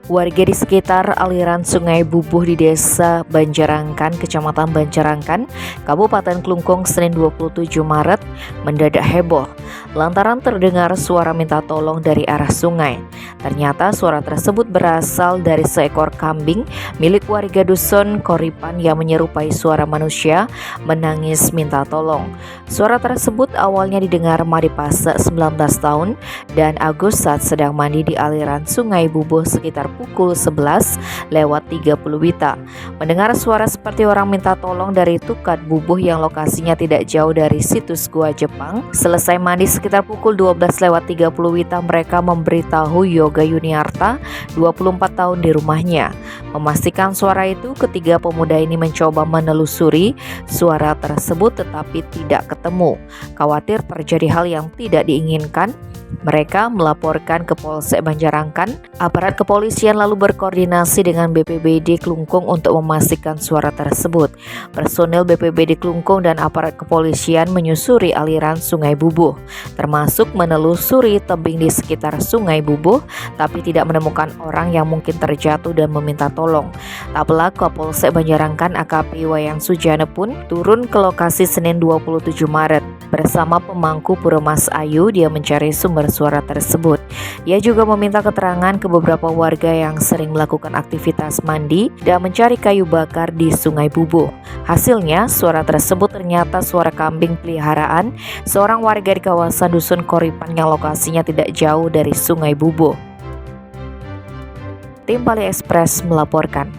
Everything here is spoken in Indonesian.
Warga di sekitar aliran Sungai Bubuh di Desa Banjarangkan, Kecamatan Banjarangkan, Kabupaten Klungkung, Senin 27 Maret mendadak heboh lantaran terdengar suara minta tolong dari arah sungai. Ternyata suara tersebut berasal dari seekor kambing milik warga dusun Koripan yang menyerupai suara manusia menangis minta tolong. Suara tersebut awalnya didengar Maripasa 19 tahun dan Agus saat sedang mandi di aliran Sungai Bubuh sekitar pukul 11:30 WITA. Mendengar suara seperti orang minta tolong dari Tukat Bubuh yang lokasinya tidak jauh dari situs Gua Jepang. Selesai mandi sekitar pukul 12:30 WITA, mereka memberitahu Yoga Yuniarta, 24 tahun, di rumahnya. Memastikan suara itu, ketiga pemuda ini mencoba menelusuri suara tersebut tetapi tidak ketemu. Khawatir terjadi hal yang tidak diinginkan, mereka melaporkan ke Polsek Banjarangkan. Aparat kepolisian lalu berkoordinasi dengan BPBD Klungkung untuk memastikan suara tersebut. Personil BPBD Klungkung dan aparat kepolisian menyusuri aliran Sungai Bubuh, termasuk menelusuri tebing di sekitar Sungai Bubuh, tapi tidak menemukan orang yang mungkin terjatuh dan meminta tolong. Tak pelak, Kapolsek Banjarangkan AKP Wayan Sujana pun turun ke lokasi Senin 27 Maret. Bersama pemangku Pura Mas Ayu, dia mencari sumber suara tersebut. Ia juga meminta keterangan ke beberapa warga yang sering melakukan aktivitas mandi dan mencari kayu bakar di Sungai Bubuh. Hasilnya, suara tersebut ternyata suara kambing peliharaan seorang warga di kawasan dusun Koripan yang lokasinya tidak jauh dari Sungai Bubuh. Tim Bali Express melaporkan.